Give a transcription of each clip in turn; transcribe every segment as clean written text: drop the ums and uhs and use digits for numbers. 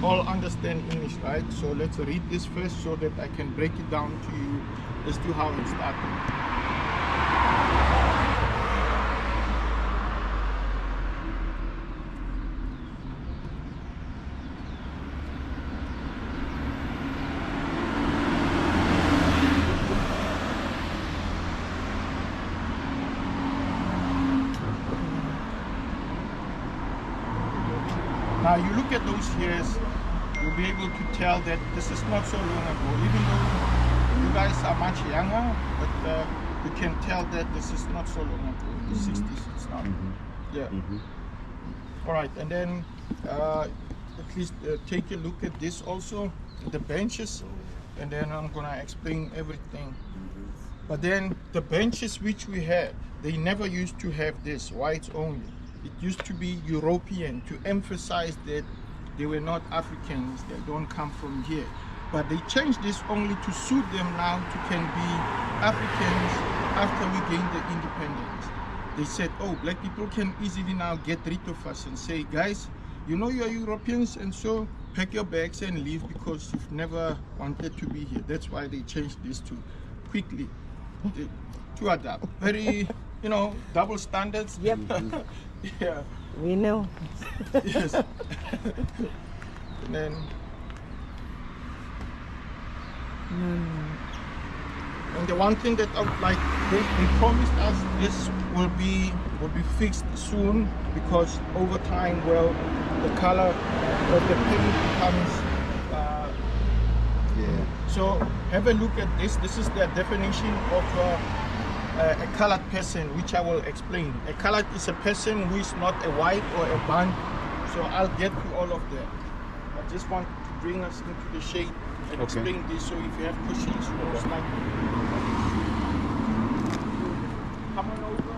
all understand English, right? So let's read this first so that I can break it down to you as to how it started. Now you look at those years, you'll be able to tell that this is not so long ago. Even though you guys are much younger, but you can tell that this is not so long ago. The 60s, it's not. Yeah. All right, and then at least take a look at this also, the benches, and then I'm gonna explain everything. But then the benches which we had, they never used to have this, whites only. It used to be European, to emphasize that they were not Africans, they don't come from here. But they changed this only to suit them now to can be Africans after we gained the independence. They said, oh, black people can easily now get rid of us and say, guys, you know you're Europeans, and so pack your bags and leave because you've never wanted to be here. That's why they changed this to quickly to adapt. Very, you know, double standards. Yep. Yeah. We know. Yes. And then and the one thing that I would like, they promised us this will be fixed soon, because over time, well, the color of the paint becomes so have a look at this. This is the definition of a colored person, which I will explain. A colored is a person who is not a white or a band. So I'll get to all of that. I just want to bring us into the shade and explain this. So if you have questions, you most likely come on over.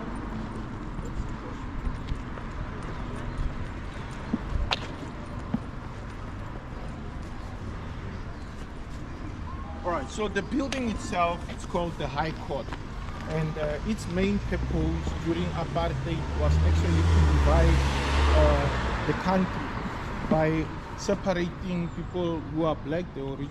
All right. So the building itself, it's called the High Court. And its main purpose during apartheid was actually to divide the country by separating people who are black, the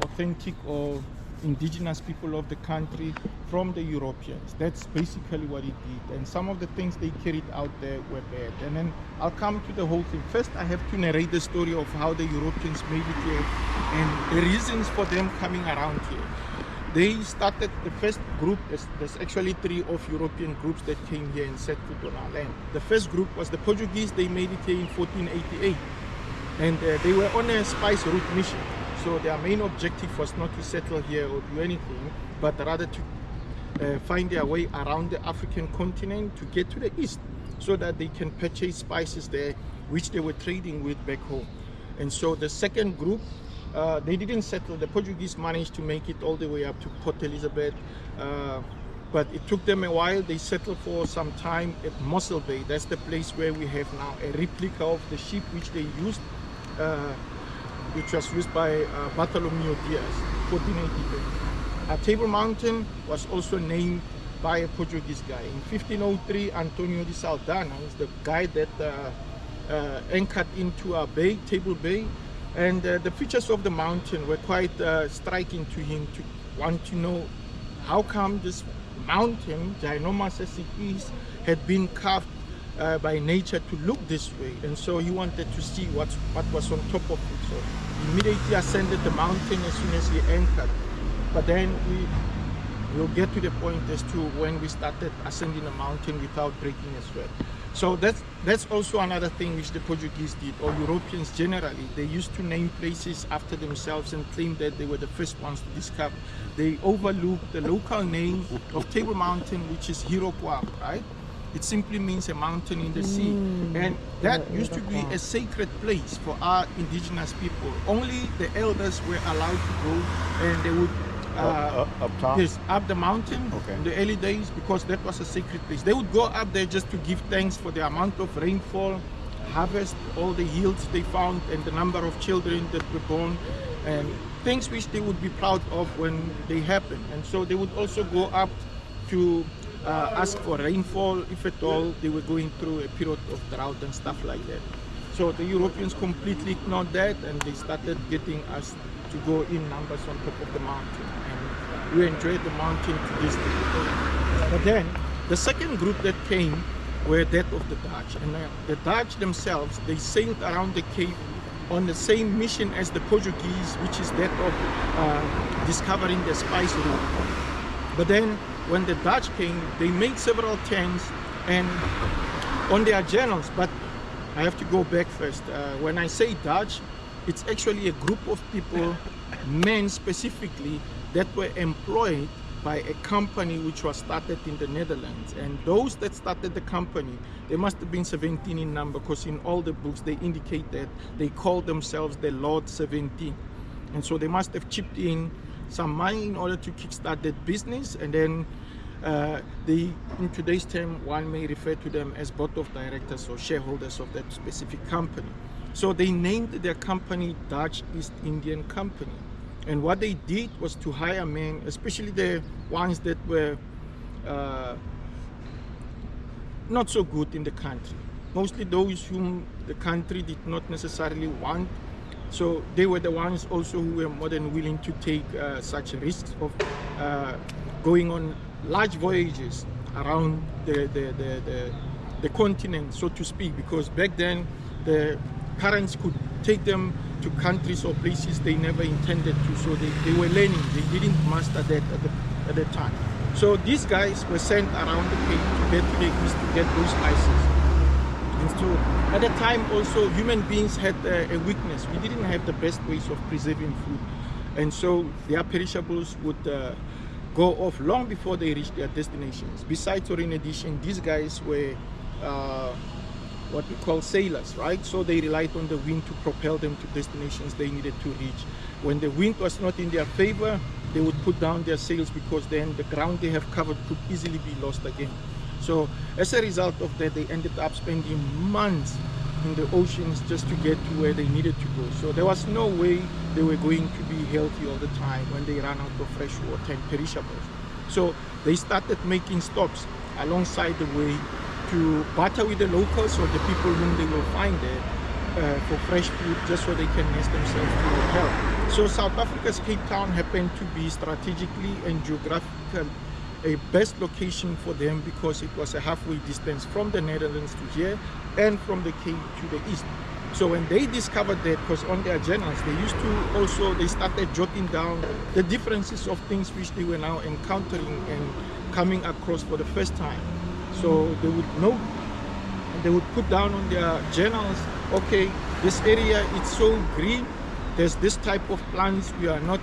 authentic or indigenous people of the country, from the Europeans. That's basically what it did. And some of the things they carried out there were bad. And then I'll come to the whole thing. First, I have to narrate the story of how the Europeans made it here and the reasons for them coming around here. They started the first group. There's actually 3 of European groups that came here and set foot on our land. The first group was the Portuguese. They made it here in 1488. And they were on a spice route mission. So their main objective was not to settle here or do anything, but rather to find their way around the African continent to get to the east so that they can purchase spices there, which they were trading with back home. And so the second group, they didn't settle. The Portuguese managed to make it all the way up to Port Elizabeth, but it took them a while. They settled for some time at Mossel Bay. That's the place where we have now a replica of the ship which they used, which was used by Bartholomew Diaz, 1488. Table Mountain was also named by a Portuguese guy. In 1503, Antonio de Saldanha is the guy that anchored into our bay, Table Bay. And the features of the mountain were quite striking to him, to want to know how come this mountain, ginormous as it is, had been carved by nature to look this way. And so he wanted to see what was on top of it. So he immediately ascended the mountain as soon as he anchored. But then we'll get to the point as to when we started ascending the mountain without breaking a sweat. So that's also another thing which the Portuguese did, or Europeans generally. They used to name places after themselves and claim that they were the first ones to discover. They overlooked the local name of Table Mountain, which is Hiropoa, right? It simply means a mountain in the sea. And that used to be a sacred place for our indigenous people. Only the elders were allowed to go, and they would up top? Yes, up the mountain in the early days, because that was a sacred place. They would go up there just to give thanks for the amount of rainfall, harvest, all the yields they found, and the number of children that were born, and things which they would be proud of when they happen. And so they would also go up to ask for rainfall, if at all they were going through a period of drought and stuff like that. So the Europeans completely ignored that, and they started getting us to go in numbers on top of the mountain, and we enjoyed the mountain to this day. But then the second group that came were that of the Dutch, and the Dutch themselves, they sailed around the Cape on the same mission as the Portuguese, which is that of discovering the spice route. But then when the Dutch came, they made several turns and on their journals, but I have to go back first. When I say Dutch, it's actually a group of people, men specifically, that were employed by a company which was started in the Netherlands. And those that started the company, they must have been 17 in number, because in all the books they indicate that they called themselves the Lord 17. And so they must have chipped in some money in order to kickstart that business. And then in today's term, one may refer to them as board of directors or shareholders of that specific company. So they named their company Dutch East Indian Company. And what they did was to hire men, especially the ones that were not so good in the country. Mostly those whom the country did not necessarily want. So they were the ones also who were more than willing to take such risks of going on large voyages around the continent, so to speak, because back then the currents could take them to countries or places they never intended to, so they were learning. They didn't master that at the time. So these guys were sent around the Cape to get to the east to get those spices. And so at the time also human beings had a weakness. We didn't have the best ways of preserving food, and so their perishables would go off long before they reached their destinations. Besides, or in addition, these guys were what we call sailors, right? So they relied on the wind to propel them to destinations they needed to reach. When the wind was not in their favor, they would put down their sails, because then the ground they have covered could easily be lost again. So as a result of that, they ended up spending months in the oceans just to get to where they needed to go. So there was no way they were going to be healthy all the time when they ran out of fresh water and perishables. So they started making stops alongside the way to barter with the locals or the people whom they will find there for fresh food, just so they can nest themselves to help. So South Africa's Cape Town happened to be strategically and geographically a best location for them, because it was a halfway distance from the Netherlands to here and from the Cape to the east. So when they discovered that, because on their journals they used to also, they started jotting down the differences of things which they were now encountering and coming across for the first time. So they would know, and they would put down on their journals, okay, this area is so green, there's this type of plants we are not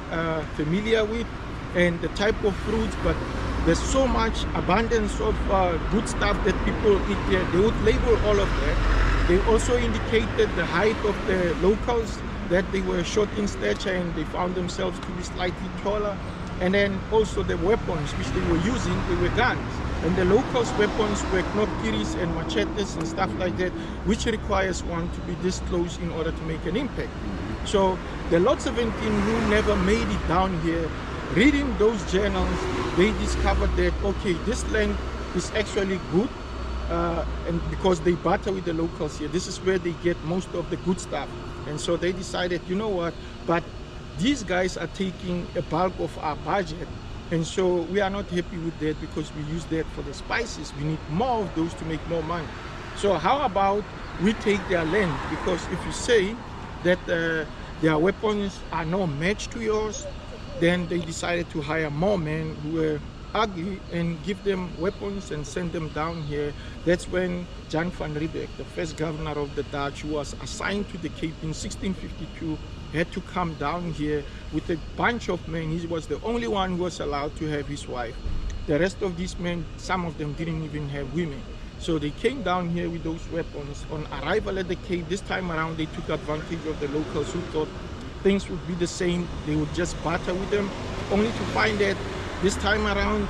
familiar with, and the type of fruits, but there's so much abundance of good stuff that people eat there. They would label all of that. They also indicated the height of the locals, that they were short in stature and they found themselves to be slightly taller. And then also the weapons which they were using, they were guns. And the locals' weapons were knobkiris and machetes and stuff like that, which requires one to be this close in order to make an impact. So the Lot 17 who never made it down here, reading those journals, they discovered that, okay, this land is actually good, and because they barter with the locals here, this is where they get most of the good stuff. And so they decided, you know what, but these guys are taking a bulk of our budget, and so we are not happy with that, because we use that for the spices. We need more of those to make more money. So how about we take their land? Because if you say that their weapons are no match to yours, then they decided to hire more men who were ugly and give them weapons and send them down here. That's when Jan van Riebeeck, the first governor of the Dutch, who was assigned to the Cape in 1652, had to come down here with a bunch of men. He was the only one who was allowed to have his wife. The rest of these men, some of them didn't even have women. So they came down here with those weapons. On arrival at the Cape, this time around, they took advantage of the locals who thought things would be the same. They would just barter with them, only to find that this time around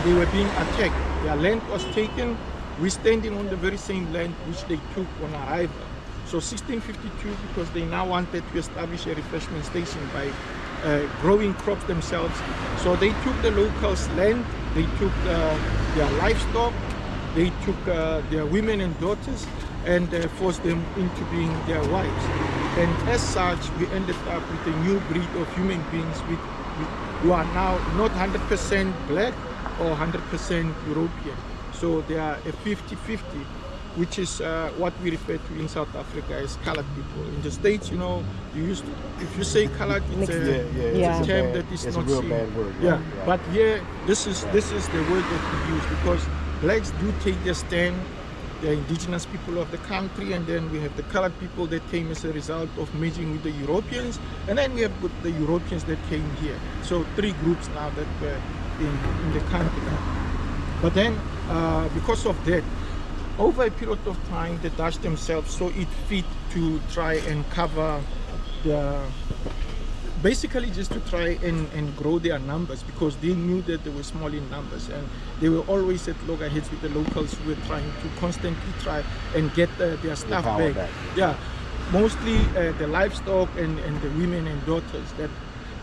they were being attacked. Their land was taken. We're standing on the very same land which they took on arrival. So 1652, because they now wanted to establish a refreshment station by growing crops themselves. So they took the locals' land, they took their livestock, they took their women and daughters and forced them into being their wives. And as such, we ended up with a new breed of human beings who are now not 100% black or 100% European. So they are a 50-50, which is what we refer to in South Africa as colored people. In the States, you know, if you say colored, it's a term that is not a real seen. bad word. Yeah, but here, this is the word that we use, because blacks do take their stand. The indigenous people of the country, and then we have the colored people that came as a result of merging with the Europeans, and then we have the Europeans that came here. So 3 groups now that were in the country. But then, because of that, over a period of time, the Dutch themselves saw it fit to try and cover basically just to try and grow their numbers, because they knew that they were small in numbers, and they were always at loggerheads with the locals who were trying to constantly try and get their stuff back. Yeah, mostly the livestock and the women and daughters. That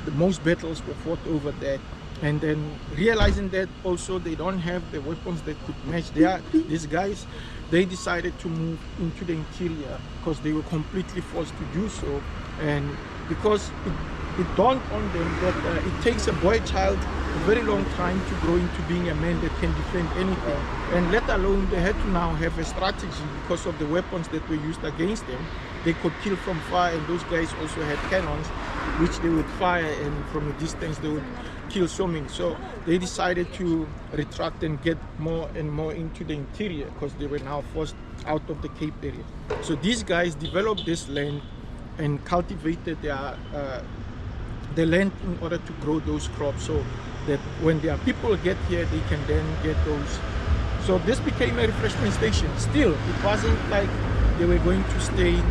the most battles were fought over that. And then realizing that also they don't have the weapons that could match these guys, they decided to move into the interior because they were completely forced to do so. And because it dawned on them that it takes a boy child a very long time to grow into being a man that can defend anything, and let alone they had to now have a strategy because of the weapons that were used against them. They could kill from far, and those guys also had cannons which they would fire, and from a distance they would kill so many. So they decided to retract and get more and more into the interior because they were now forced out of the Cape area. So these guys developed this land and cultivated the land in order to grow those crops, so that when their people get here, they can then get those. So this became a refreshment station. Still, it wasn't like they were going to stay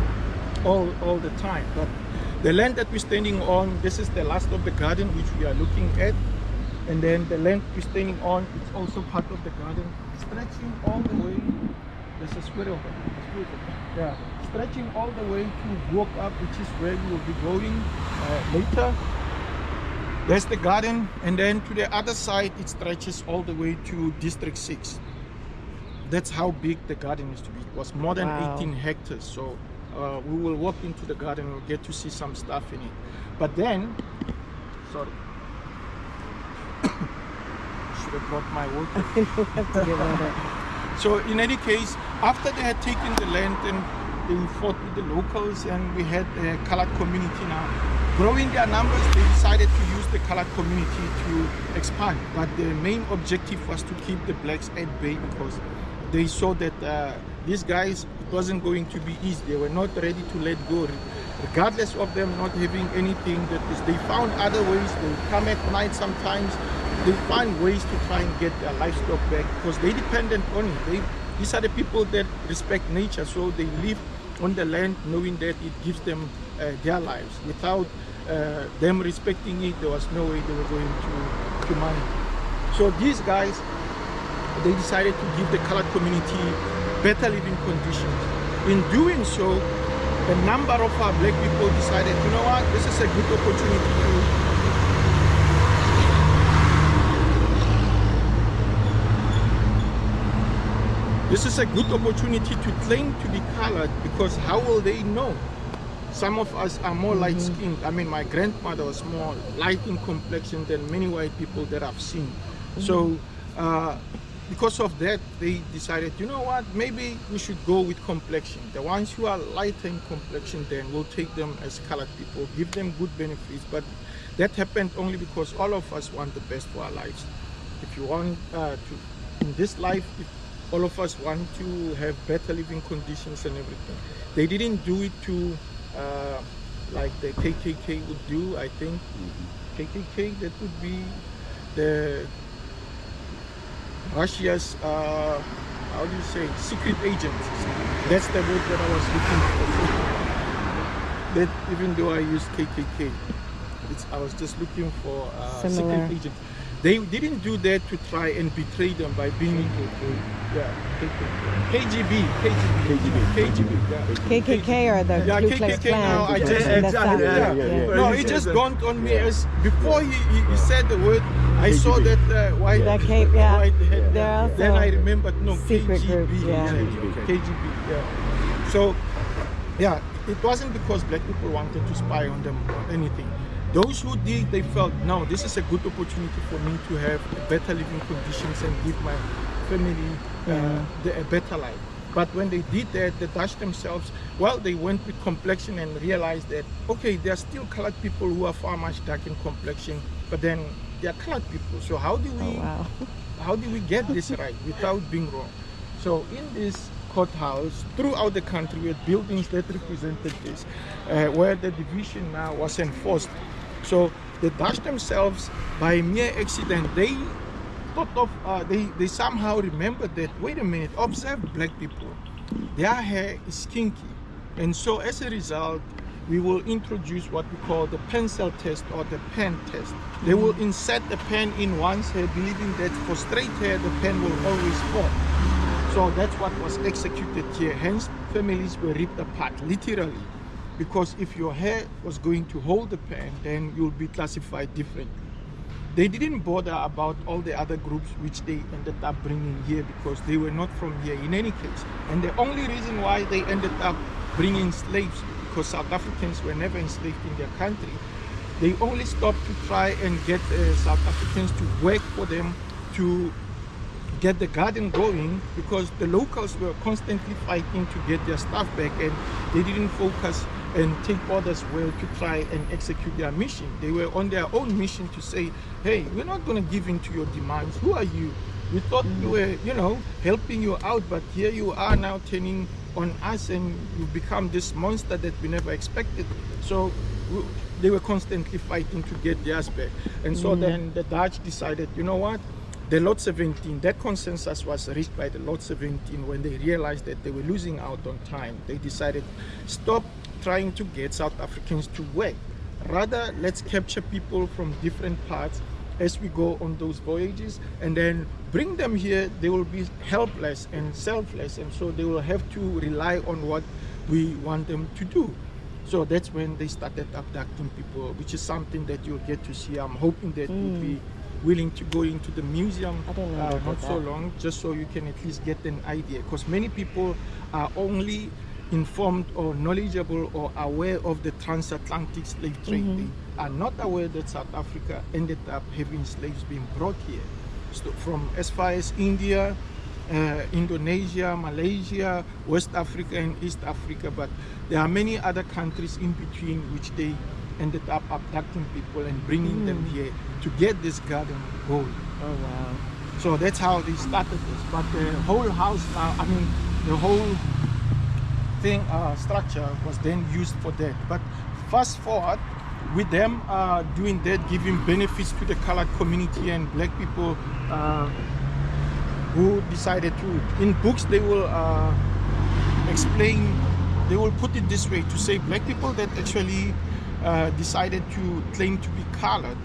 all the time. But the land that we're standing on, this is the last of the garden which we are looking at. And then the land we're standing on, it's also part of the garden, stretching all the way. There's a squirrel. Yeah, stretching all the way to walk up, which is where we will be going later. There's the garden, and then to the other side it stretches all the way to District 6. That's how big the garden is to be. It was more than 18 hectares. So we will walk into the garden and we'll get to see some stuff in it. But then, sorry, should have brought my water. So in any case, after they had taken the land and they fought with the locals, and we had a colored community now growing their numbers, they decided to use the colored community to expand. But the main objective was to keep the blacks at bay, because they saw that these guys, it wasn't going to be easy. They were not ready to let go, regardless of them not having anything. They found other ways. They would come at night sometimes. They find ways to try and get their livestock back, because they dependent on it. These are the people that respect nature, so they live on the land knowing that it gives them their lives. Without them respecting it, there was no way they were going to manage. So these guys, they decided to give the colored community better living conditions. In doing so, a number of our black people decided, you know what, this is a good opportunity to claim to be colored, because how will they know? Some of us are more light-skinned. I mean, my grandmother was more light in complexion than many white people that I've seen. So because of that, they decided, you know what, maybe we should go with complexion. The ones who are lighter in complexion, then we'll take them as colored people, give them good benefits. But that happened only because all of us want the best for our lives. If you want in this life, all of us want to have better living conditions and everything. They didn't do it to like the KKK would do, I think. KKK, that would be the Russia's, how do you say, secret agents. That's the word that I was looking for. That, even though I used KKK, I was just looking for secret agents. They didn't do that to try and betray them by being KGB. KKK or the Ku Klux KKK now, I just Klan. No, it just dawned on me as before he said the word, I saw KGB. that white, That cape, yeah. white head. They're also Then I remembered, no, secret KGB. group, yeah. KGB, yeah. So, yeah, it wasn't because black people wanted to spy on them or anything. Those who did, they felt, no, this is a good opportunity for me to have better living conditions and give my family a better life. But when they did that, the Dutch themselves, well, they went with complexion and realized that, okay, there are still colored people who are far much dark in complexion, but then they are colored people. So how do we, how do we get this right without being wrong? So in this courthouse, throughout the country, we had buildings that represented this, where the division now was enforced. So the Dutch themselves, by mere accident, they thought of, they somehow remembered that, wait a minute, observe black people, their hair is kinky. And so as a result, we will introduce what we call the pencil test or the pen test. They will insert the pen in one's hair, believing that for straight hair, the pen will always fall. So that's what was executed here. Hence, families were ripped apart, literally. Because if your hair was going to hold the pen, then you'll be classified differently. They didn't bother about all the other groups which they ended up bringing here because they were not from here in any case. And the only reason why they ended up bringing slaves, because South Africans were never enslaved in their country, they only stopped to try and get South Africans to work for them to get the garden going, because the locals were constantly fighting to get their stuff back, and they didn't focus and take orders well to try and execute their mission. They were on their own mission to say, hey, we're not going to give in to your demands. Who are you? We thought we were, you know, helping you out, but here you are now turning on us and you become this monster that we never expected. So they were constantly fighting to get theirs back. And so then the Dutch decided, you know what? The Lot 17, that consensus was reached by the Lot 17 when they realized that they were losing out on time. They decided, stop trying to get South Africans to work. Rather, let's capture people from different parts as we go on those voyages and then bring them here. They will be helpless and selfless, and so they will have to rely on what we want them to do. So that's when they started abducting people, which is something that you'll get to see. I'm hoping that you'll be willing to go into the museum not so long, just so you can at least get an idea, because many people are only informed or knowledgeable or aware of the transatlantic slave trade. They are not aware that South Africa ended up having slaves being brought here, so from as far as India, Indonesia, Malaysia, West Africa and East Africa, but there are many other countries in between which they ended up abducting people and bringing them here to get this garden going. Oh wow. So that's how they started this. But the whole house now, I mean the whole thing, structure was then used for that. But fast forward, with them doing that, giving benefits to the colored community and black people who decided to, in books they will explain, they will put it this way, to say black people that actually decided to claim to be colored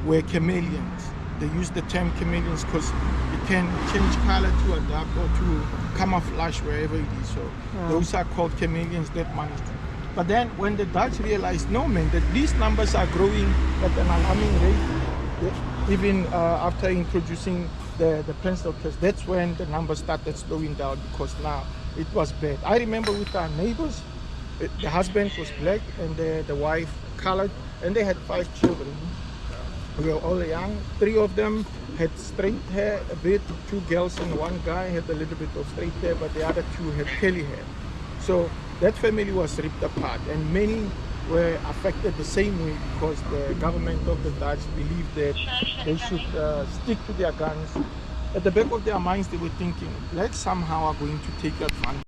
were chameleons. They use the term chameleons because it can change color to adapt or to camouflage wherever it is. So those are called chameleons that managed. But then when the Dutch realized, no man, that these numbers are growing at an alarming rate, even after introducing the pencil test, that's when the numbers started slowing down, because now it was bad. I remember with our neighbors, the husband was black and the wife colored, and they had 5 children. We were all young. 3 of them had straight hair a bit, 2 girls and 1 guy had a little bit of straight hair, but the other 2 had curly hair. So that family was ripped apart, and many were affected the same way, because the government of the Dutch believed that they should stick to their guns. At the back of their minds, they were thinking, blacks somehow are going to take advantage.